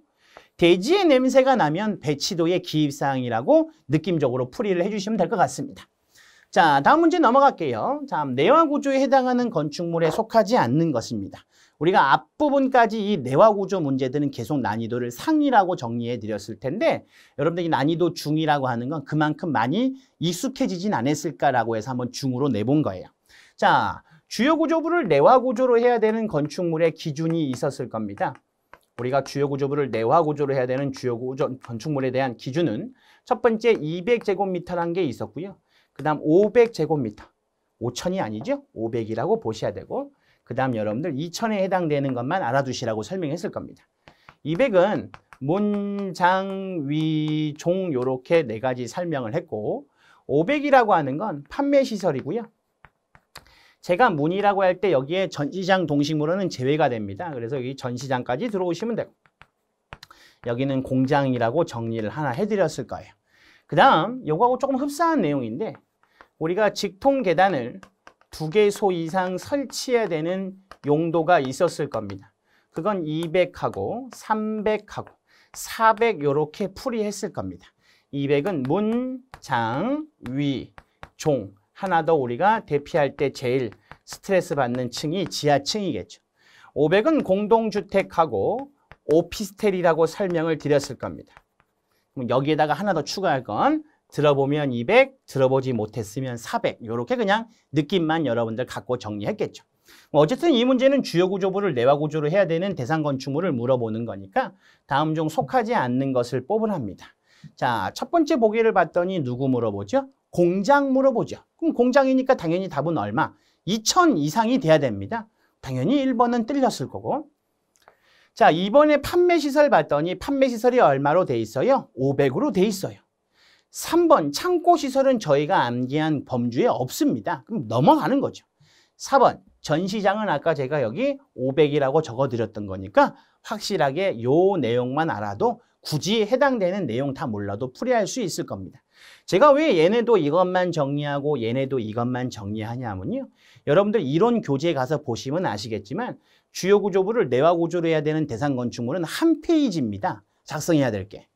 대지의 냄새가 나면 배치도의 기입사항이라고 느낌적으로 풀이를 해주시면 될 것 같습니다. 자, 다음 문제 넘어갈게요. 자, 내화구조에 해당하는 건축물에 속하지 않는 것입니다. 우리가 앞부분까지 이 내화구조 문제들은 계속 난이도를 상이라고 정리해 드렸을 텐데, 여러분들이 난이도 중이라고 하는 건 그만큼 많이 익숙해지진 않았을까라고 해서 한번 중으로 내본 거예요. 자, 주요 구조부를 내화구조로 해야 되는 건축물의 기준이 있었을 겁니다. 우리가 주요 구조부를 내화구조로 해야 되는 주요 구조 건축물에 대한 기준은 첫 번째 200제곱미터라는 게 있었고요. 그 다음 500제곱미터, 5,000이 아니죠? 500이라고 보셔야 되고, 그 다음 여러분들 2,000에 해당되는 것만 알아두시라고 설명했을 겁니다. 200은 문, 장, 위, 종 요렇게 네 가지 설명을 했고, 500이라고 하는 건 판매시설이고요. 제가 문이라고 할 때 여기에 전시장 동식물원은 제외가 됩니다. 그래서 여기 전시장까지 들어오시면 되고, 여기는 공장이라고 정리를 하나 해드렸을 거예요. 그 다음 요거하고 조금 흡사한 내용인데, 우리가 직통 계단을 2개소 이상 설치해야 되는 용도가 있었을 겁니다. 그건 200하고 300하고 400 요렇게 풀이했을 겁니다. 200은 문, 장, 위, 종. 하나 더 우리가 대피할 때 제일 스트레스 받는 층이 지하층이겠죠. 500은 공동주택하고 오피스텔이라고 설명을 드렸을 겁니다. 그럼 여기에다가 하나 더 추가할 건 들어보면 200, 들어보지 못했으면 400 이렇게 그냥 느낌만 여러분들 갖고 정리했겠죠. 어쨌든 이 문제는 주요 구조부를 내화구조로 해야 되는 대상 건축물을 물어보는 거니까 다음 중 속하지 않는 것을 뽑으랍니다. 자, 첫 번째 보기를 봤더니 누구 물어보죠? 공장 물어보죠. 그럼 공장이니까 당연히 답은 얼마? 2,000 이상이 돼야 됩니다. 당연히 1번은 틀렸을 거고. 자, 2번에 판매시설 봤더니 판매시설이 얼마로 돼 있어요? 500으로 돼 있어요. 3번 창고시설은 저희가 암기한 범주에 없습니다. 그럼 넘어가는 거죠. 4번 전시장은 아까 제가 여기 500이라고 적어드렸던 거니까 확실하게 요 내용만 알아도 굳이 해당되는 내용 다 몰라도 풀이할 수 있을 겁니다. 제가 왜 얘네도 이것만 정리하고 얘네도 이것만 정리하냐면요. 여러분들 이론 교재 가서 보시면 아시겠지만 주요 구조부를 내화구조로 해야 되는 대상 건축물은 한 페이지입니다. 작성해야 될 게.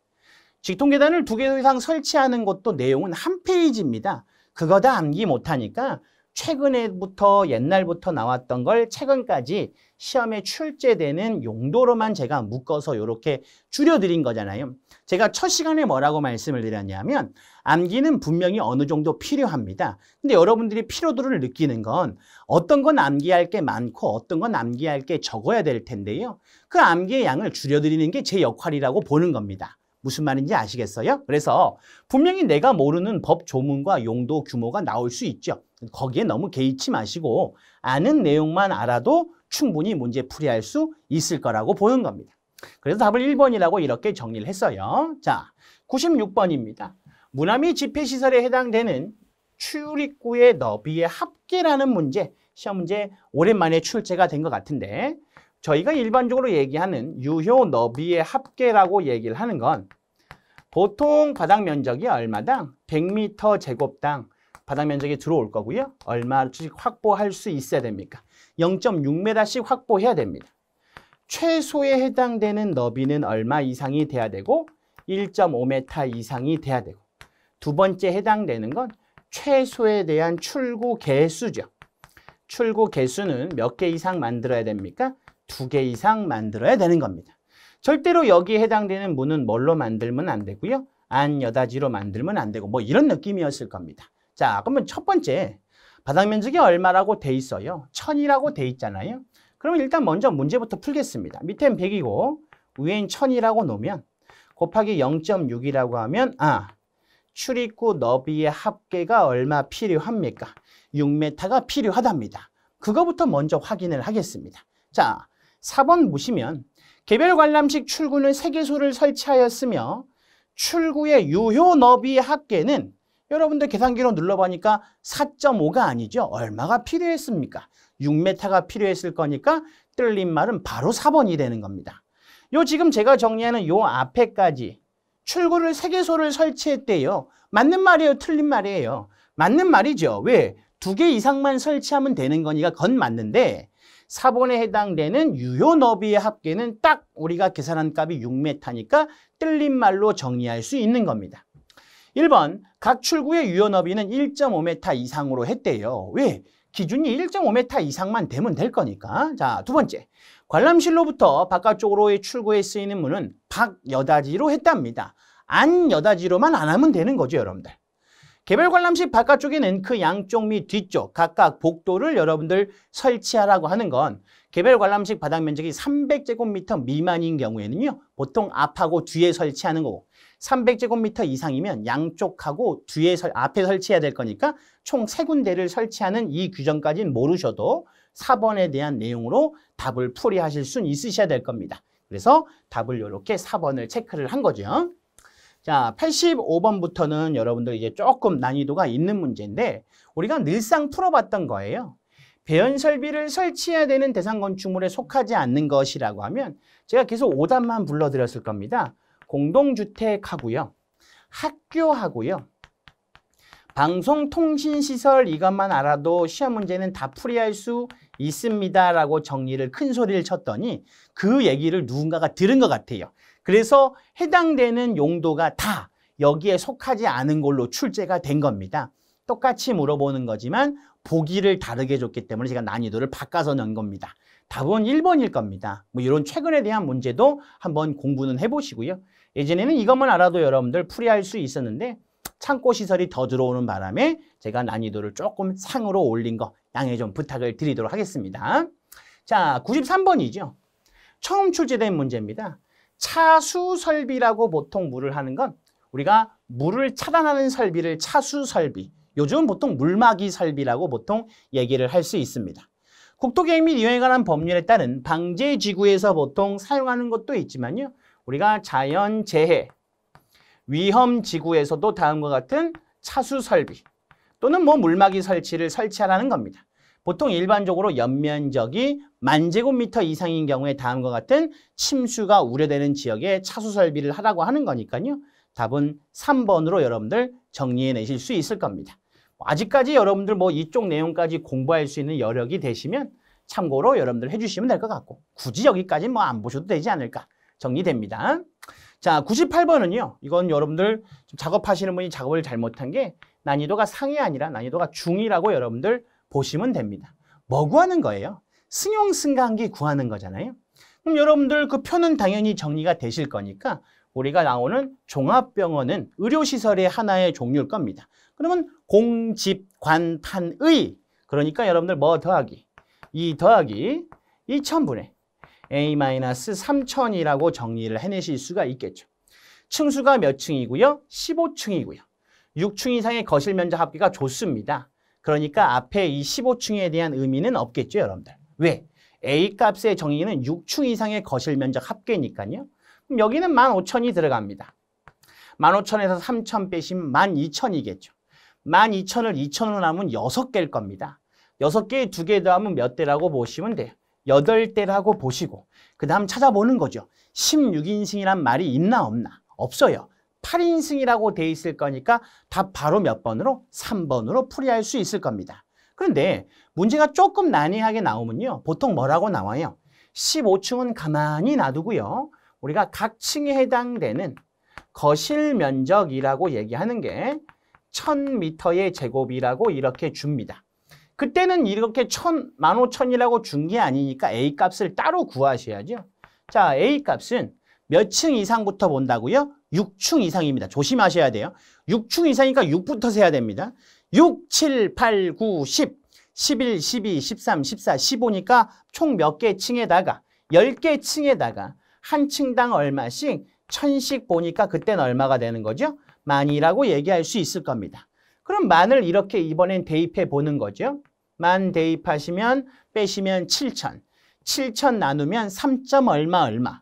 직통계단을 2개 이상 설치하는 것도 내용은 한 페이지입니다. 그거 다 암기 못하니까 최근에부터 옛날부터 나왔던 걸 최근까지 시험에 출제되는 용도로만 제가 묶어서 이렇게 줄여드린 거잖아요. 제가 첫 시간에 뭐라고 말씀을 드렸냐면 암기는 분명히 어느 정도 필요합니다. 근데 여러분들이 피로도를 느끼는 건 어떤 건 암기할 게 많고 어떤 건 암기할 게 적어야 될 텐데요. 그 암기의 양을 줄여드리는 게 제 역할이라고 보는 겁니다. 무슨 말인지 아시겠어요? 그래서 분명히 내가 모르는 법 조문과 용도 규모가 나올 수 있죠. 거기에 너무 개의치 마시고 아는 내용만 알아도 충분히 문제 풀이할 수 있을 거라고 보는 겁니다. 그래서 답을 1번이라고 이렇게 정리를 했어요. 자, 96번입니다. 문화 및 집회시설에 해당되는 출입구의 너비의 합계라는 문제. 시험 문제 오랜만에 출제가 된 것 같은데 저희가 일반적으로 얘기하는 유효 너비의 합계라고 얘기를 하는 건 보통 바닥 면적이 얼마당? 100m 제곱당 바닥 면적이 들어올 거고요. 얼마씩 확보할 수 있어야 됩니까? 0.6m씩 확보해야 됩니다. 최소에 해당되는 너비는 얼마 이상이 돼야 되고 1.5m 이상이 돼야 되고 두 번째 해당되는 건 최소에 대한 출구 개수죠. 출구 개수는 몇 개 이상 만들어야 됩니까? 2개 이상 만들어야 되는 겁니다. 절대로 여기에 해당되는 문은 뭘로 만들면 안 되고요. 안 여닫이로 만들면 안 되고 뭐 이런 느낌이었을 겁니다. 자, 그러면 첫 번째 바닥 면적이 얼마라고 돼 있어요? 1000이라고 돼 있잖아요. 그러면 일단 먼저 문제부터 풀겠습니다. 밑엔 100이고 위엔 1000이라고 놓으면 곱하기 0.6이라고 하면 출입구 너비의 합계가 얼마 필요합니까? 6m가 필요하답니다. 그거부터 먼저 확인을 하겠습니다. 자, 4번 보시면 개별 관람식 출구는 3개소를 설치하였으며 출구의 유효 너비의 합계는 여러분들 계산기로 눌러보니까 4.5가 아니죠. 얼마가 필요했습니까? 6m가 필요했을 거니까 뜰린 말은 바로 4번이 되는 겁니다. 요 지금 제가 정리하는 요 앞에까지 출구를 3개소를 설치했대요. 맞는 말이에요? 틀린 말이에요? 맞는 말이죠. 왜? 2개 이상만 설치하면 되는 거니까 그건 맞는데 4번에 해당되는 유효 너비의 합계는 딱 우리가 계산한 값이 6m니까 뜰린 말로 정리할 수 있는 겁니다. 1번 각 출구의 유효 너비는 1.5m 이상으로 했대요. 왜? 기준이 1.5m 이상만 되면 될 거니까. 자, 두 번째. 관람실로부터 바깥쪽으로의 출구에 쓰이는 문은 박여닫이로 했답니다. 안여닫이로만 안 하면 되는 거죠, 여러분들. 개별 관람식 바깥쪽에는 그 양쪽 및 뒤쪽 각각 복도를 여러분들 설치하라고 하는 건 개별 관람식 바닥 면적이 300제곱미터 미만인 경우에는요. 보통 앞하고 뒤에 설치하는 거고 300제곱미터 이상이면 양쪽하고 앞에 설치해야 될 거니까 총 3군데를 설치하는 이 규정까지는 모르셔도 4번에 대한 내용으로 답을 풀이하실 수는 있으셔야 될 겁니다. 그래서 답을 이렇게 4번을 체크를 한 거죠. 자, 85번부터는 여러분들 이제 조금 난이도가 있는 문제인데 우리가 늘상 풀어봤던 거예요. 배연 설비를 설치해야 되는 대상 건축물에 속하지 않는 것이라고 하면 제가 계속 오답만 불러드렸을 겁니다. 공동주택하고요. 학교하고요. 방송통신시설 이것만 알아도 시험 문제는 다 풀이할 수 있습니다라고 정리를 큰 소리를 쳤더니 그 얘기를 누군가가 들은 것 같아요. 그래서 해당되는 용도가 다 여기에 속하지 않은 걸로 출제가 된 겁니다. 똑같이 물어보는 거지만 보기를 다르게 줬기 때문에 제가 난이도를 바꿔서 넣은 겁니다. 답은 1번일 겁니다. 뭐 이런 최근에 대한 문제도 한번 공부는 해보시고요. 예전에는 이것만 알아도 여러분들 풀이할 수 있었는데 창고시설이 더 들어오는 바람에 제가 난이도를 조금 상으로 올린 거 양해 좀 부탁을 드리도록 하겠습니다. 자, 93번이죠. 처음 출제된 문제입니다. 차수설비라고 보통 물을 하는 건 우리가 물을 차단하는 설비를 차수설비, 요즘은 보통 물막이 설비라고 보통 얘기를 할 수 있습니다. 국토계획 및 이용에 관한 법률에 따른 방제지구에서 보통 사용하는 것도 있지만요. 우리가 자연재해, 위험지구에서도 다음과 같은 차수설비 또는 뭐 물막이 설치를 설치하라는 겁니다. 보통 일반적으로 연면적이 10,000제곱미터 이상인 경우에 다음과 같은 침수가 우려되는 지역에 차수설비를 하라고 하는 거니까요. 답은 3번으로 여러분들 정리해 내실 수 있을 겁니다. 아직까지 여러분들 뭐 이쪽 내용까지 공부할 수 있는 여력이 되시면 참고로 여러분들 해주시면 될 것 같고 굳이 여기까지 뭐 안 보셔도 되지 않을까 정리됩니다. 자, 98번은요. 이건 여러분들 좀 작업하시는 분이 작업을 잘못한 게 난이도가 상이 아니라 난이도가 중이라고 여러분들 보시면 됩니다. 뭐 구하는 거예요? 승용승강기 구하는 거잖아요. 그럼 여러분들 그 표는 당연히 정리가 되실 거니까 우리가 나오는 종합병원은 의료시설의 하나의 종류일 겁니다. 그러면 공집관판의 그러니까 여러분들 뭐 더하기 2 더하기 2000분의 A-3000이라고 정리를 해내실 수가 있겠죠. 층수가 몇 층이고요? 15층이고요. 6층 이상의 거실 면적 합계가 좋습니다. 그러니까 앞에 이 15층에 대한 의미는 없겠죠, 여러분들. 왜? A값의 정의는 6층 이상의 거실 면적 합계니까요. 그럼 여기는 15,000이 들어갑니다. 15,000에서 3,000 빼시면 12,000이겠죠. 12,000을 2,000으로 나누면 6개일 겁니다. 6개에 2개 더하면 몇 대라고 보시면 돼요. 8대라고 보시고 그 다음 찾아보는 거죠. 16인승이란 말이 있나 없나? 없어요. 8인승이라고 돼 있을 거니까 답 바로 몇 번으로? 3번으로 풀이할 수 있을 겁니다. 그런데 문제가 조금 난해하게 나오면요. 보통 뭐라고 나와요? 15층은 가만히 놔두고요. 우리가 각 층에 해당되는 거실 면적이라고 얘기하는 게 1000m의 제곱이라고 이렇게 줍니다. 그때는 이렇게 15,000이라고 준 게 아니니까 A값을 따로 구하셔야죠. 자, A값은 몇 층 이상부터 본다고요? 6층 이상입니다. 조심하셔야 돼요. 6층 이상이니까 6부터 세야 됩니다. 6, 7, 8, 9, 10, 11, 12, 13, 14, 15니까 총 몇 개 층에다가 10개 층에다가 한 층당 얼마씩 1000씩 보니까 그때는 얼마가 되는 거죠? 만이라고 얘기할 수 있을 겁니다. 그럼 만을 이렇게 이번엔 대입해 보는 거죠. 만 대입하시면 빼시면 7천. 7천 나누면 3점 얼마 얼마.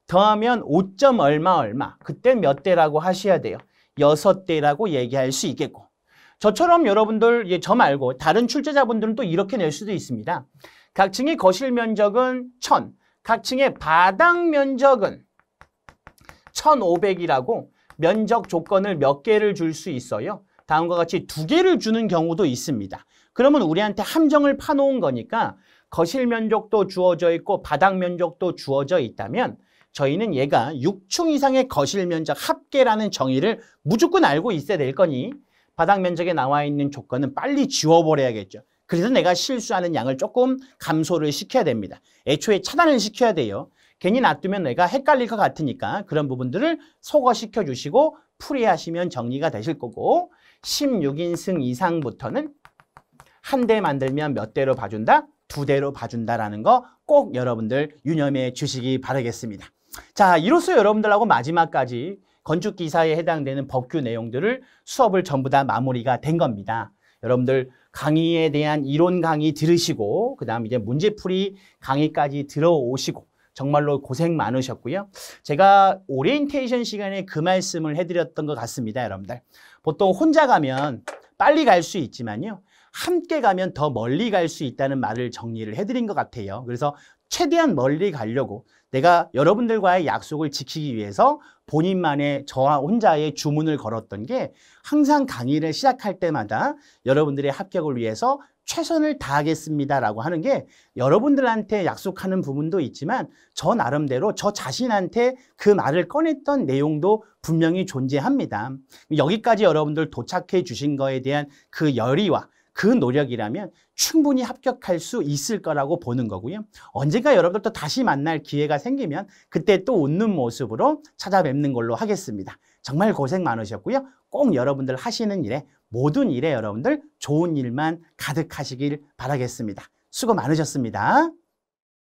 더하면 5점 얼마 얼마. 그때 몇 대라고 하셔야 돼요. 6대라고 얘기할 수 있겠고. 저처럼 여러분들, 저 말고 다른 출제자분들은 또 이렇게 낼 수도 있습니다. 각 층의 거실 면적은 1000, 각 층의 바닥 면적은 1500이라고 면적 조건을 몇 개를 줄 수 있어요. 다음과 같이 2개를 주는 경우도 있습니다. 그러면 우리한테 함정을 파놓은 거니까 거실 면적도 주어져 있고 바닥 면적도 주어져 있다면 저희는 얘가 6층 이상의 거실 면적 합계라는 정의를 무조건 알고 있어야 될 거니 바닥 면적에 나와 있는 조건은 빨리 지워버려야겠죠. 그래서 내가 실수하는 양을 조금 감소를 시켜야 됩니다. 애초에 차단을 시켜야 돼요. 괜히 놔두면 내가 헷갈릴 것 같으니까 그런 부분들을 소거시켜 주시고 풀이하시면 정리가 되실 거고 16인승 이상부터는 한 대 만들면 몇 대로 봐준다? 2대로 봐준다라는 거 꼭 여러분들 유념해 주시기 바라겠습니다. 자, 이로써 여러분들하고 마지막까지 건축기사에 해당되는 법규 내용들을 수업을 전부 다 마무리가 된 겁니다. 여러분들 강의에 대한 이론 강의 들으시고 그다음 이제 문제풀이 강의까지 들어오시고 정말로 고생 많으셨고요. 제가 오리엔테이션 시간에 그 말씀을 해드렸던 것 같습니다, 여러분들. 보통 혼자 가면 빨리 갈 수 있지만요. 함께 가면 더 멀리 갈 수 있다는 말을 정리를 해드린 것 같아요. 그래서 최대한 멀리 가려고 내가 여러분들과의 약속을 지키기 위해서 본인만의 저와 혼자의 주문을 걸었던 게 항상 강의를 시작할 때마다 여러분들의 합격을 위해서 최선을 다하겠습니다라고 하는 게 여러분들한테 약속하는 부분도 있지만 저 나름대로 저 자신한테 그 말을 꺼냈던 내용도 분명히 존재합니다. 여기까지 여러분들 도착해 주신 거에 대한 그 열의와 그 노력이라면 충분히 합격할 수 있을 거라고 보는 거고요. 언젠가 여러분들 또 다시 만날 기회가 생기면 그때 또 웃는 모습으로 찾아뵙는 걸로 하겠습니다. 정말 고생 많으셨고요. 꼭 여러분들 하시는 일에 모든 일에 여러분들 좋은 일만 가득하시길 바라겠습니다. 수고 많으셨습니다.